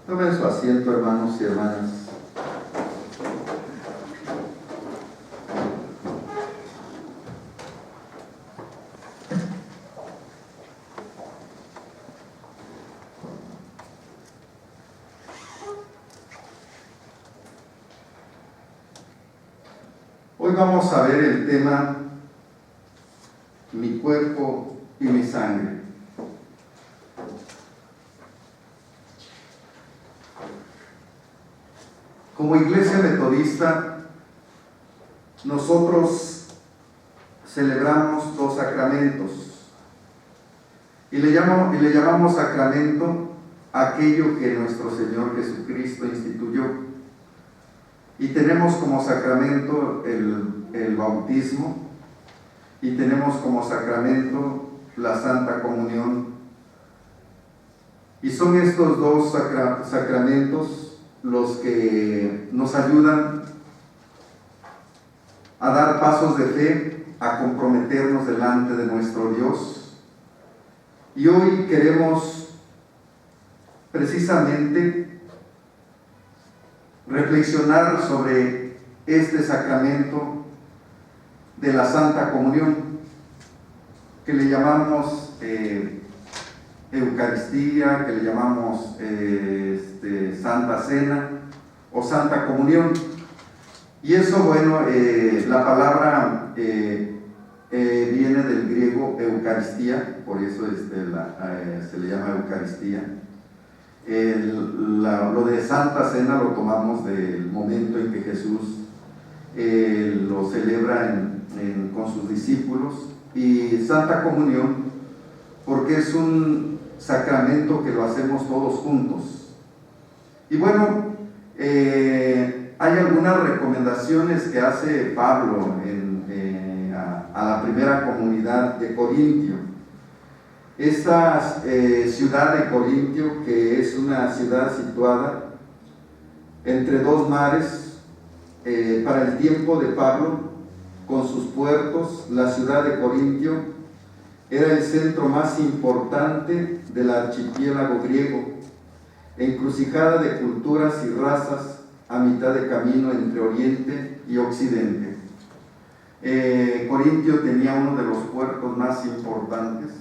Tomen su asiento, hermanos y hermanas. Hoy vamos a ver el tema mi cuerpo y mi sangre. Como iglesia metodista, nosotros celebramos dos sacramentos y le llamamos sacramento a aquello que nuestro Señor Jesucristo instituyó. Y tenemos como sacramento el bautismo y tenemos como sacramento la Santa Comunión. Y son estos dos sacramentos los que nos ayudan a dar pasos de fe, a comprometernos delante de nuestro Dios. Y hoy queremos precisamente reflexionar sobre este sacramento de la Santa Comunión, que le llamamos Eucaristía, que le llamamos Santa Cena o Santa Comunión. Y eso, bueno, la palabra viene del griego Eucaristía, por eso se le llama Eucaristía. Lo de Santa Cena lo tomamos del momento en que Jesús lo celebra con sus discípulos, y Santa Comunión porque es un sacramento que lo hacemos todos juntos. Y bueno, hay algunas recomendaciones que hace Pablo a la primera comunidad de Corintio. Esta ciudad de Corintio, que es una ciudad situada entre dos mares, para el tiempo de Pablo, con sus puertos, la ciudad de Corintio era el centro más importante del archipiélago griego, encrucijada de culturas y razas a mitad de camino entre Oriente y Occidente. Corintio tenía uno de los puertos más importantes,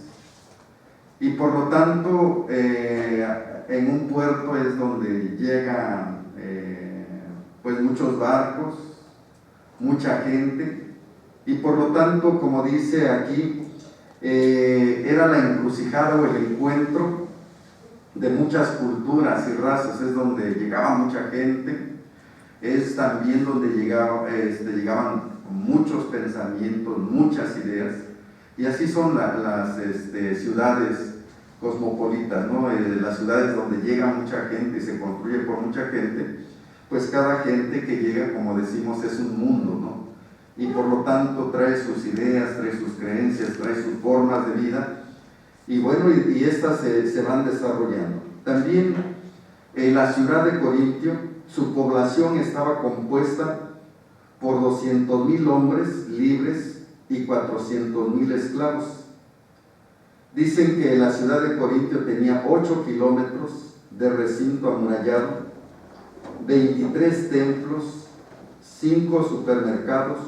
y por lo tanto en un puerto es donde llegan pues muchos barcos, mucha gente, y por lo tanto, como dice aquí, era la encrucijada o el encuentro de muchas culturas y razas. Es donde llegaba mucha gente, es también donde llegaban muchos pensamientos, muchas ideas. Y así son las ciudades cosmopolitas, ¿no? Las ciudades donde llega mucha gente y se construye por mucha gente, pues cada gente que llega, como decimos, es un mundo, ¿no? Y por lo tanto trae sus ideas, trae sus creencias, trae sus formas de vida, y bueno, y estas se van desarrollando. También en la ciudad de Corintio, su población estaba compuesta por 200,000 hombres libres y 400,000 esclavos. Dicen que la ciudad de Corintio tenía 8 kilómetros de recinto amurallado, 23 templos, 5 supermercados,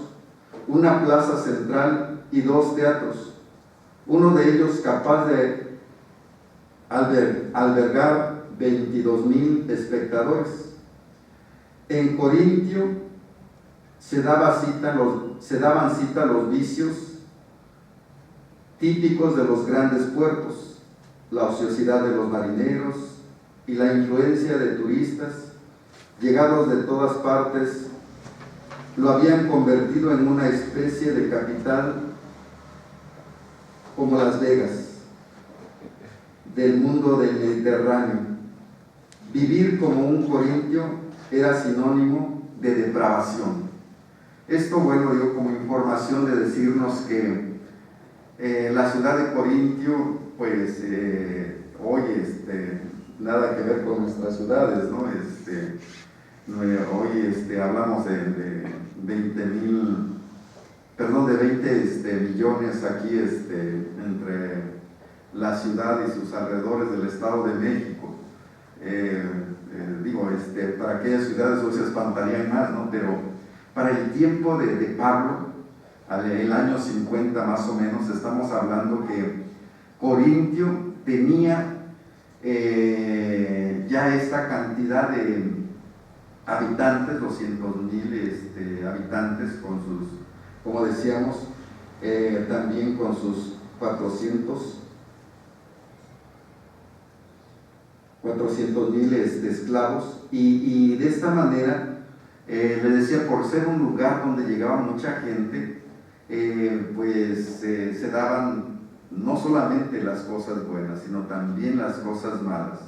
una plaza central y 2 teatros, uno de ellos capaz de albergar 22,000 espectadores. En Corintio se daban cita los vicios típicos de los grandes puertos, la ociosidad de los marineros y la influencia de turistas llegados de todas partes lo habían convertido en una especie de capital como Las Vegas del mundo del Mediterráneo. Vivir como un corintio era sinónimo de depravación. Esto, bueno, dio como información de decirnos que la ciudad de Corintio, pues hoy nada que ver con nuestras ciudades, ¿no? Hoy hablamos de 20 millones aquí entre la ciudad y sus alrededores del Estado de México. para aquellas ciudades hoy se espantarían más, ¿no? Pero para el tiempo de Pablo, el año 50 más o menos, estamos hablando que Corintio tenía ya esta cantidad de habitantes, 200,000 habitantes, con sus, como decíamos, también con sus 400,000 esclavos, y de esta manera, le decía, por ser un lugar donde llegaba mucha gente, pues se daban no solamente las cosas buenas, sino también las cosas malas.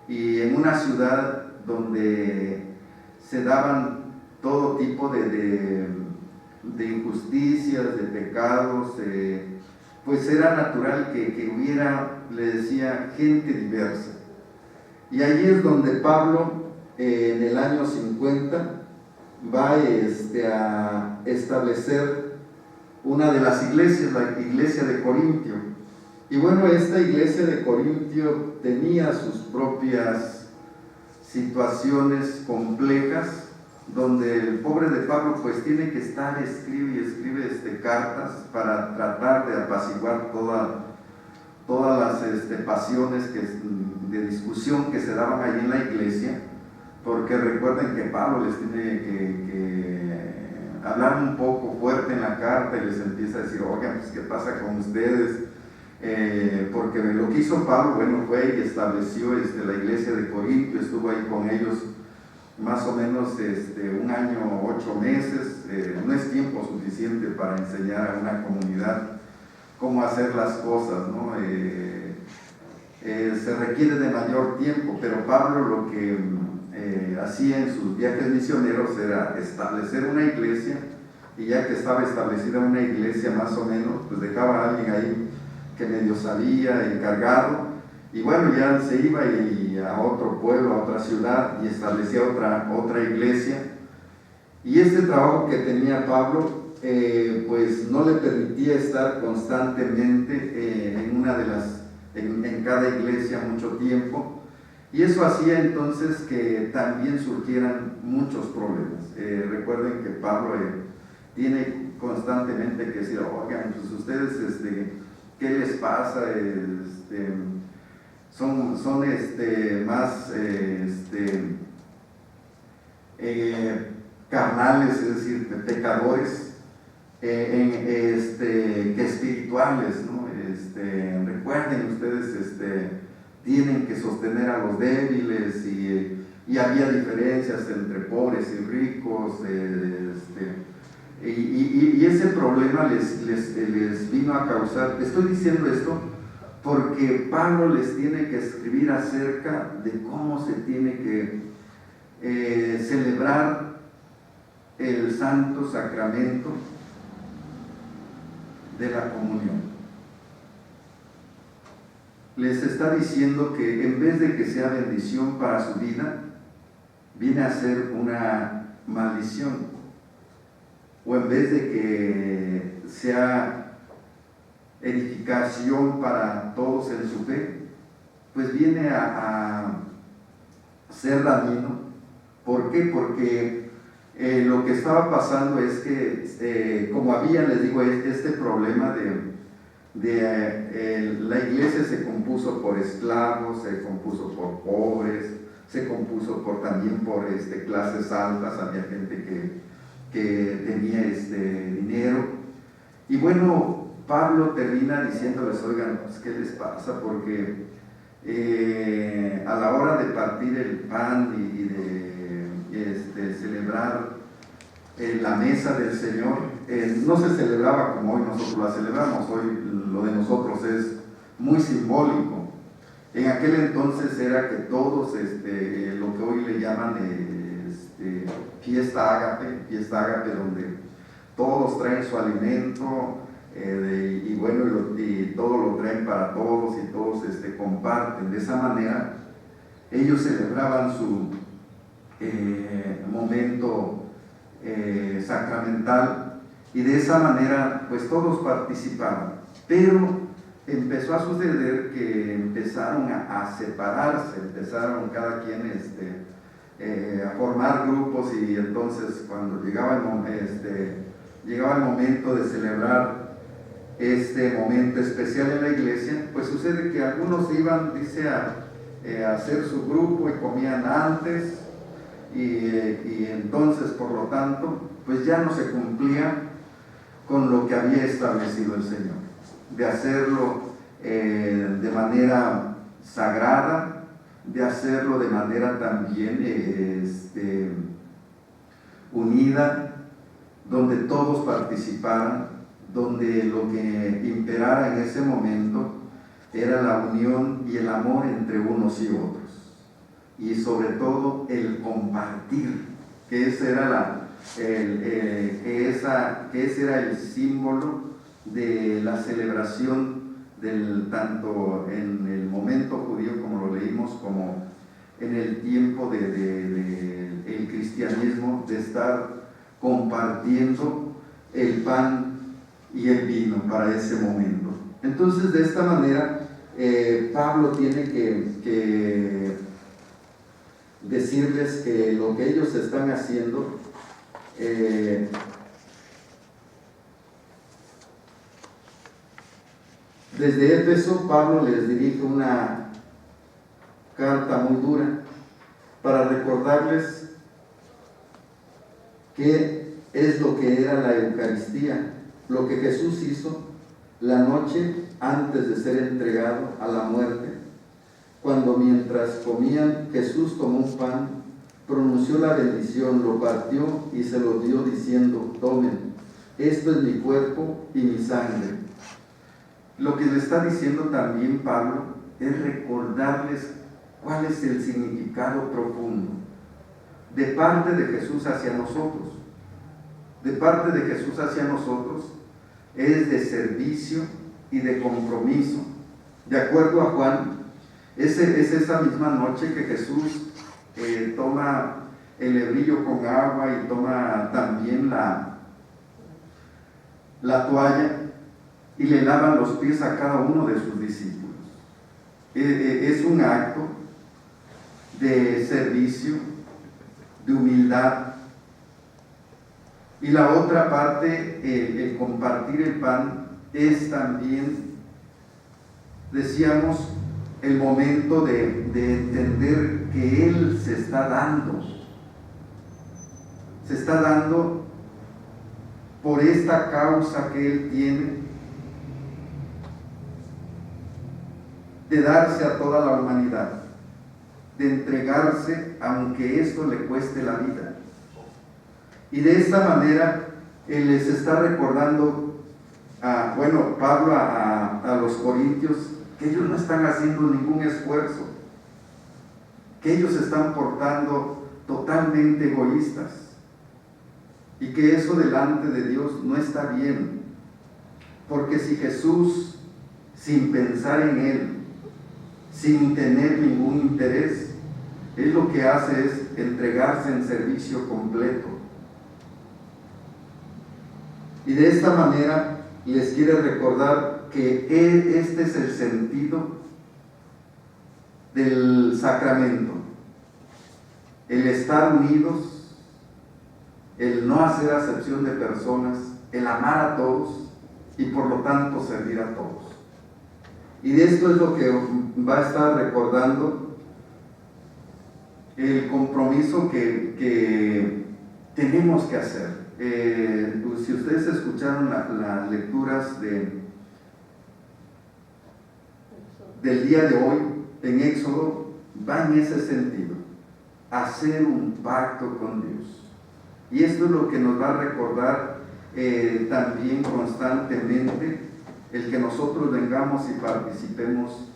Y en una ciudad donde se daban todo tipo de injusticias, de pecados, pues era natural que hubiera, le decía, gente diversa. Y allí es donde Pablo, en el año 50, va a establecer una de las iglesias, la iglesia de Corintio. Y bueno, esta iglesia de Corintio tenía sus propias situaciones complejas, donde el pobre de Pablo pues tiene que estar, escribe y escribe cartas para tratar de apaciguar todas las pasiones de discusión que se daban allí en la iglesia, porque recuerden que Pablo les tiene que hablar un poco fuerte en la carta y les empieza a decir, oigan, pues, ¿qué pasa con ustedes? Porque lo que hizo Pablo, bueno, fue y estableció la iglesia de Corintio, estuvo ahí con ellos más o menos 1 año, 8 meses, no es tiempo suficiente para enseñar a una comunidad cómo hacer las cosas, ¿no? Se requiere de mayor tiempo, pero Pablo lo que hacía en sus viajes misioneros era establecer una iglesia, y ya que estaba establecida una iglesia más o menos, pues dejaba a alguien ahí que medio sabía, encargado, y bueno, ya se iba a otro pueblo, a otra ciudad, y establecía otra iglesia. Y este trabajo que tenía Pablo, pues no le permitía estar constantemente en cada iglesia mucho tiempo, y eso hacía entonces que también surgieran muchos problemas. Recuerden que Pablo tiene constantemente que decir, oigan, pues ustedes, ¿qué les pasa? Son más carnales, es decir, pecadores, que espirituales, ¿no? Recuerden ustedes, tienen que sostener a los débiles, y había diferencias entre pobres y ricos, y ese problema les vino a causar. Estoy diciendo esto porque Pablo les tiene que escribir acerca de cómo se tiene que celebrar el santo sacramento de la comunión. Les está diciendo que en vez de que sea bendición para su vida, viene a ser una maldición, o en vez de que sea edificación para todos en su fe, pues viene a ser dañino. ¿Por qué? Porque lo que estaba pasando es que, como había, les digo, este problema la iglesia se compuso por esclavos, se compuso por pobres, se compuso también por clases altas, había gente que tenía dinero. Y bueno, Pablo termina diciéndoles, oigan, pues, ¿qué les pasa? Porque a la hora de partir el pan y de celebrar la mesa del Señor, no se celebraba como hoy nosotros la celebramos. Hoy lo de nosotros es muy simbólico. En aquel entonces era que todos, lo que hoy le llaman fiesta ágape, donde todos traen su alimento, y bueno, y todo lo traen para todos, y todos comparten. De esa manera ellos celebraban su momento sacramental, y de esa manera pues todos participaban. Pero empezó a suceder que empezaron a separarse, empezaron cada quien a formar grupos, y entonces cuando llegaba el momento de celebrar este momento especial en la iglesia, pues sucede que algunos iban, dice, a hacer su grupo y comían antes, y entonces por lo tanto pues ya no se cumplía con lo que había establecido el Señor, de hacerlo de manera sagrada, de hacerlo de manera también unida, donde todos participaran, donde lo que imperara en ese momento era la unión y el amor entre unos y otros, y sobre todo el compartir, que ese era ese era el símbolo de la celebración tanto en el momento judío, como lo leímos, como en el tiempo del cristianismo, de estar compartiendo el pan y el vino para ese momento. Entonces, de esta manera, Pablo tiene que decirles que lo que ellos están haciendo desde Éfeso, Pablo les dirige una carta muy dura para recordarles qué es lo que era la Eucaristía, lo que Jesús hizo la noche antes de ser entregado a la muerte, cuando mientras comían Jesús tomó un pan, pronunció la bendición, lo partió y se lo dio diciendo: tomen, esto es mi cuerpo y mi sangre. Lo que le está diciendo también Pablo es recordarles cuál es el significado profundo de parte de Jesús hacia nosotros. De parte de Jesús hacia nosotros es de servicio y de compromiso. De acuerdo a Juan, es esa misma noche que Jesús toma el hebrillo con agua y toma también la toalla y le lava los pies a cada uno de sus discípulos. Es un acto de servicio, de humildad. Y la otra parte, el compartir el pan, es también, decíamos, el momento de entender que Él se está dando por esta causa que Él tiene, de darse a toda la humanidad, de entregarse aunque esto le cueste la vida. Y de esta manera Él les está recordando Pablo a los corintios, que ellos no están haciendo ningún esfuerzo, que ellos se están portando totalmente egoístas, y que eso delante de Dios no está bien, porque si Jesús, sin pensar en Él, sin tener ningún interés, Él lo que hace es entregarse en servicio completo. Y de esta manera les quiere recordar que este es el sentido del sacramento: el estar unidos, el no hacer acepción de personas, el amar a todos y por lo tanto servir a todos. Y de esto es lo que va a estar recordando el compromiso que tenemos que hacer. Si ustedes escucharon las lecturas del día de hoy en Éxodo, va en ese sentido: hacer un pacto con Dios. Y esto es lo que nos va a recordar también constantemente el que nosotros vengamos y participemos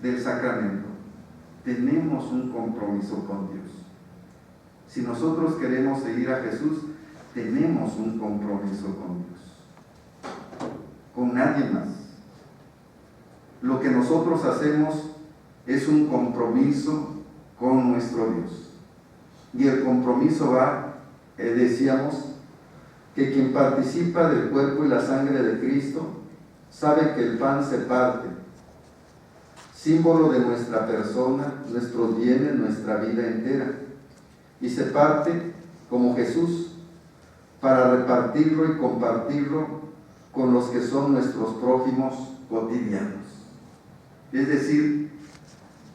del sacramento. Tenemos un compromiso con Dios. Si nosotros queremos seguir a Jesús, tenemos un compromiso con Dios, con nadie más. Lo que nosotros hacemos es un compromiso con nuestro Dios. Y el compromiso va, decíamos, que quien participa del cuerpo y la sangre de Cristo sabe que el pan se parte, símbolo de nuestra persona, nuestros bienes, nuestra vida entera, y se parte como Jesús para repartirlo y compartirlo con los que son nuestros prójimos cotidianos. Es decir,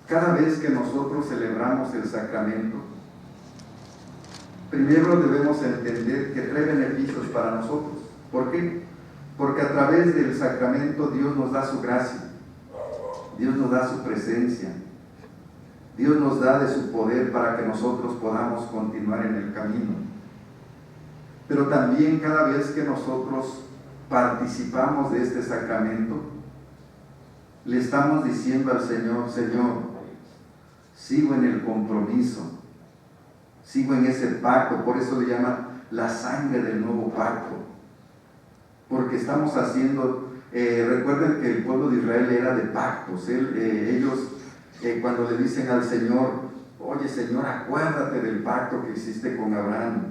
cada vez que nosotros celebramos el sacramento, primero debemos entender que trae beneficios para nosotros. ¿Por qué? Porque a través del sacramento Dios nos da su gracia, Dios nos da su presencia, Dios nos da de su poder para que nosotros podamos continuar en el camino. Pero también cada vez que nosotros participamos de este sacramento, le estamos diciendo al Señor: Señor, sigo en el compromiso, sigo en ese pacto. Por eso le llaman la sangre del nuevo pacto, porque estamos haciendo, recuerden que el pueblo de Israel era de pactos. Ellos cuando le dicen al Señor: oye Señor, acuérdate del pacto que hiciste con Abraham,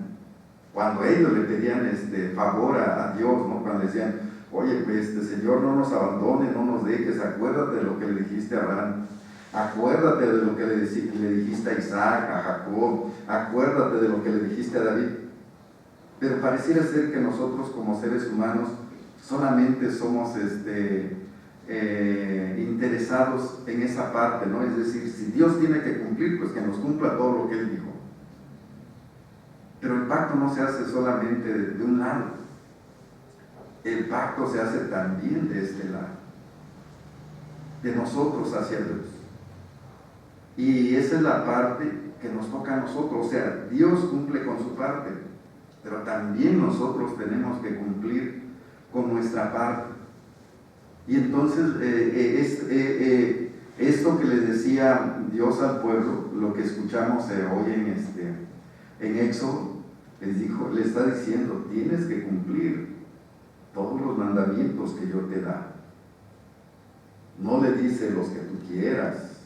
cuando ellos le pedían favor a Dios, ¿no? Cuando decían: oye, Señor, no nos abandones, no nos dejes, acuérdate de lo que le dijiste a Abraham, acuérdate de lo que le dijiste a Isaac, a Jacob, acuérdate de lo que le dijiste a David. Pero pareciera ser que nosotros como seres humanos solamente somos interesados en esa parte, ¿no? Es decir, si Dios tiene que cumplir, pues que nos cumpla todo lo que Él dijo. Pero el pacto no se hace solamente de un lado, el pacto se hace también de este lado, de nosotros hacia Dios. Y esa es la parte que nos toca a nosotros. O sea, Dios cumple con su parte, pero también nosotros tenemos que cumplir con nuestra parte. Y entonces esto que les decía Dios al pueblo, lo que escuchamos hoy en Éxodo, le está diciendo: tienes que cumplir todos los mandamientos que yo te da. No le dice los que tú quieras,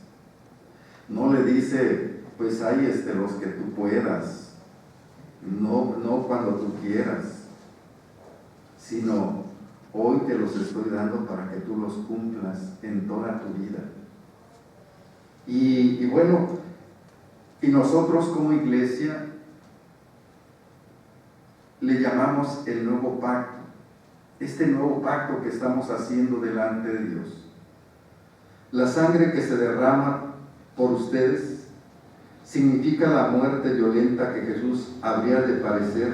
no le dice pues hay los que tú puedas, no cuando tú quieras, sino hoy te los estoy dando para que tú los cumplas en toda tu vida. Y bueno, y nosotros como iglesia le llamamos el nuevo pacto, este nuevo pacto que estamos haciendo delante de Dios. La sangre que se derrama por ustedes significa la muerte violenta que Jesús habría de padecer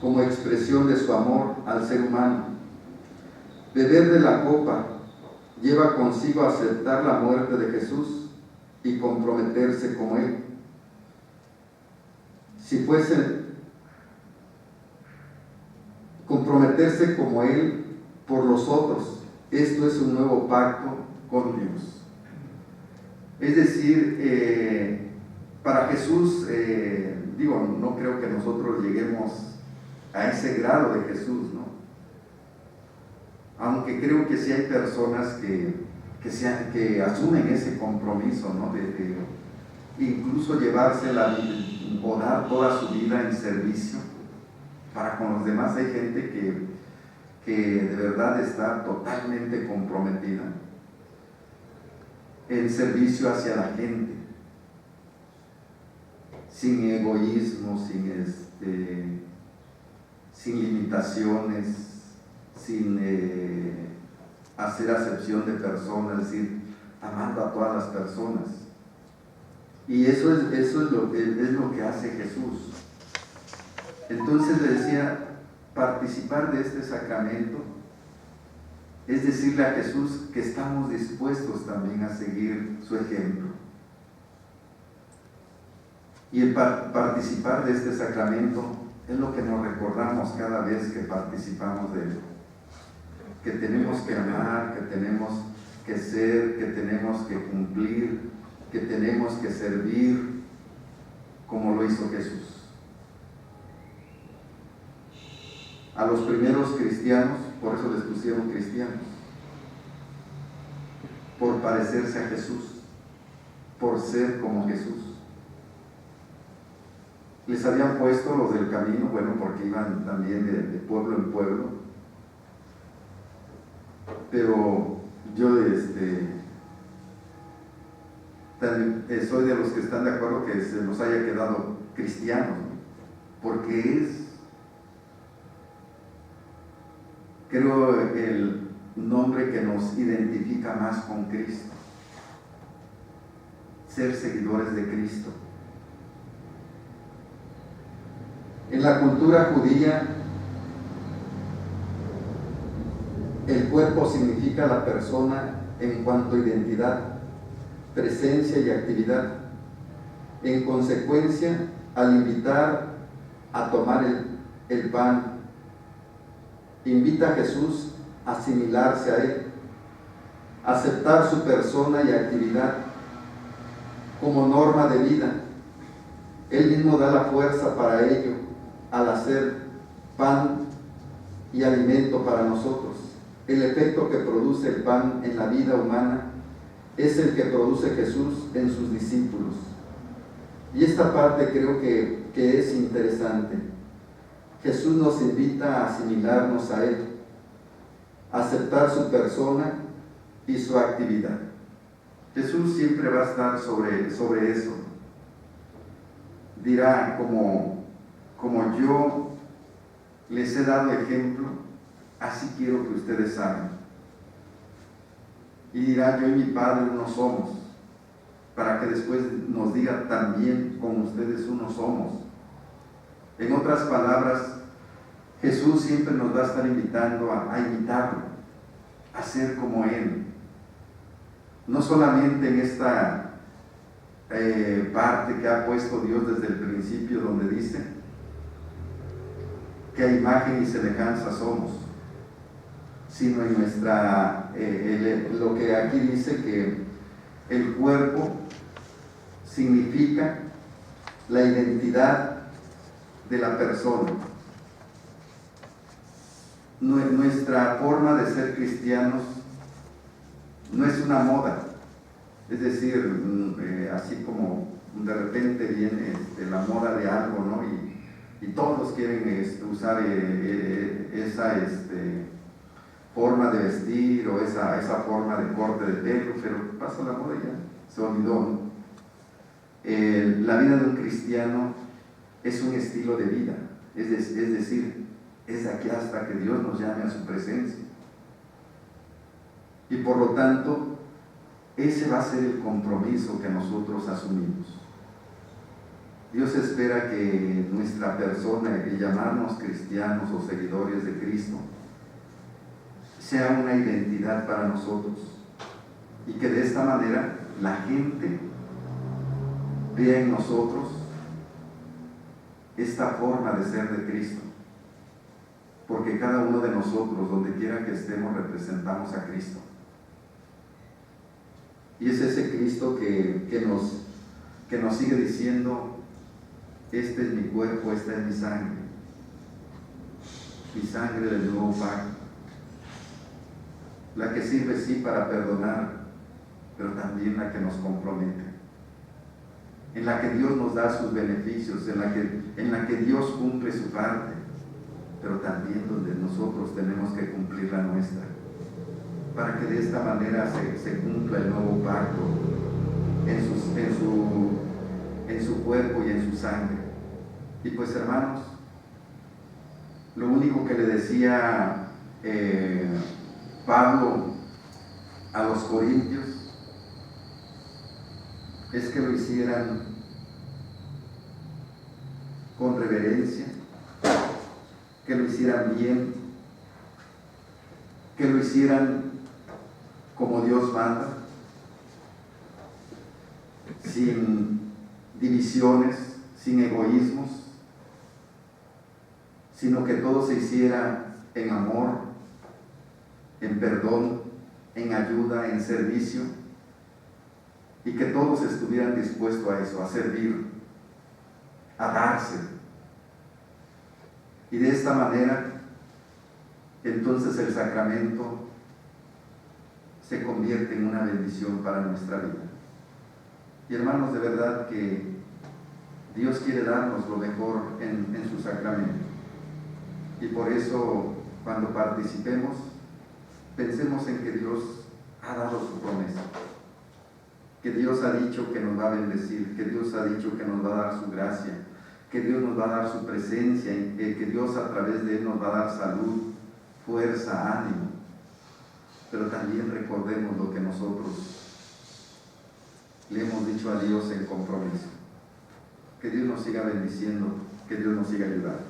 como expresión de su amor al ser humano. Beber de la copa lleva consigo aceptar la muerte de Jesús y comprometerse como Él. Comprometerse como Él por los otros. Esto es un nuevo pacto con Dios. Es decir, para Jesús, no creo que nosotros lleguemos a ese grado de Jesús, ¿no? Aunque creo que sí hay personas que asumen ese compromiso, ¿no? De incluso llevarse o dar toda su vida en servicio para con los demás. Hay gente que de verdad está totalmente comprometida en servicio hacia la gente, sin egoísmo, sin limitaciones, sin hacer acepción de personas, es decir, amando a todas las personas. Y eso es lo que hace Jesús. Entonces le decía, participar de este sacramento es decirle a Jesús que estamos dispuestos también a seguir su ejemplo. Y el participar de este sacramento es lo que nos recordamos cada vez que participamos de él. Que tenemos que amar, que tenemos que ser, que tenemos que cumplir, que tenemos que servir como lo hizo Jesús. A los primeros cristianos, por eso les pusieron cristianos, por parecerse a Jesús, por ser como Jesús. Les habían puesto los del camino, bueno, porque iban también de pueblo en pueblo, pero yo soy de los que están de acuerdo que se nos haya quedado cristianos, ¿no? Porque es, creo, el nombre que nos identifica más con Cristo. Ser seguidores de Cristo. En la cultura judía, el cuerpo significa la persona en cuanto a identidad, presencia y actividad. En consecuencia, al invitar a tomar el pan, invita a Jesús a asimilarse a Él, aceptar su persona y actividad como norma de vida. Él mismo da la fuerza para ello al hacer pan y alimento para nosotros. El efecto que produce el pan en la vida humana es el que produce Jesús en sus discípulos. Y esta parte creo que es interesante. Jesús nos invita a asimilarnos a Él, a aceptar su persona y su actividad. Jesús siempre va a estar sobre eso. Dirá, como yo les he dado ejemplo, así quiero que ustedes hagan. Y dirá, yo y mi Padre uno somos, para que después nos diga, también con ustedes uno somos. En otras palabras, Jesús siempre nos va a estar invitando a imitarlo, a ser como Él. No solamente en esta parte que ha puesto Dios desde el principio, donde dice que a imagen y semejanza somos, sino en nuestra, lo que aquí dice que el cuerpo significa la identidad de la persona. Nuestra forma de ser cristianos no es una moda, es decir, así como de repente viene la moda de algo, ¿no? Y todos quieren usar esa forma de vestir o esa forma de corte de pelo, pero pasa la moda y ya se olvidó, ¿no? La vida de un cristiano es un estilo de vida, es decir, es de aquí hasta que Dios nos llame a su presencia. Y por lo tanto, ese va a ser el compromiso que nosotros asumimos. Dios espera que nuestra persona, el llamarnos cristianos o seguidores de Cristo, sea una identidad para nosotros y que de esta manera la gente vea en nosotros esta forma de ser de Cristo, porque cada uno de nosotros, donde quiera que estemos, representamos a Cristo. Y es ese Cristo que nos sigue diciendo, este es mi cuerpo, esta es mi sangre del nuevo pacto, la que sirve sí para perdonar, pero también la que nos compromete, en la que Dios nos da sus beneficios, en la que Dios cumple su parte, pero también donde nosotros tenemos que cumplir la nuestra, para que de esta manera se cumpla el nuevo pacto en su cuerpo y en su sangre. Y pues, hermanos, lo único que le decía Pablo a los corintios es que lo hicieran con reverencia, que lo hicieran bien, que lo hicieran como Dios manda, sin divisiones, sin egoísmos, sino que todo se hiciera en amor, en perdón, en ayuda, en servicio, y que todos estuvieran dispuestos a eso, a servir, a darse. Y de esta manera, entonces el sacramento se convierte en una bendición para nuestra vida. Y hermanos, de verdad que Dios quiere darnos lo mejor en su sacramento. Y por eso, cuando participemos, pensemos en que Dios ha dado su promesa, que Dios ha dicho que nos va a bendecir, que Dios ha dicho que nos va a dar su gracia, que Dios nos va a dar su presencia, que Dios a través de Él nos va a dar salud, fuerza, ánimo. Pero también recordemos lo que nosotros le hemos dicho a Dios en compromiso. Que Dios nos siga bendiciendo, que Dios nos siga ayudando.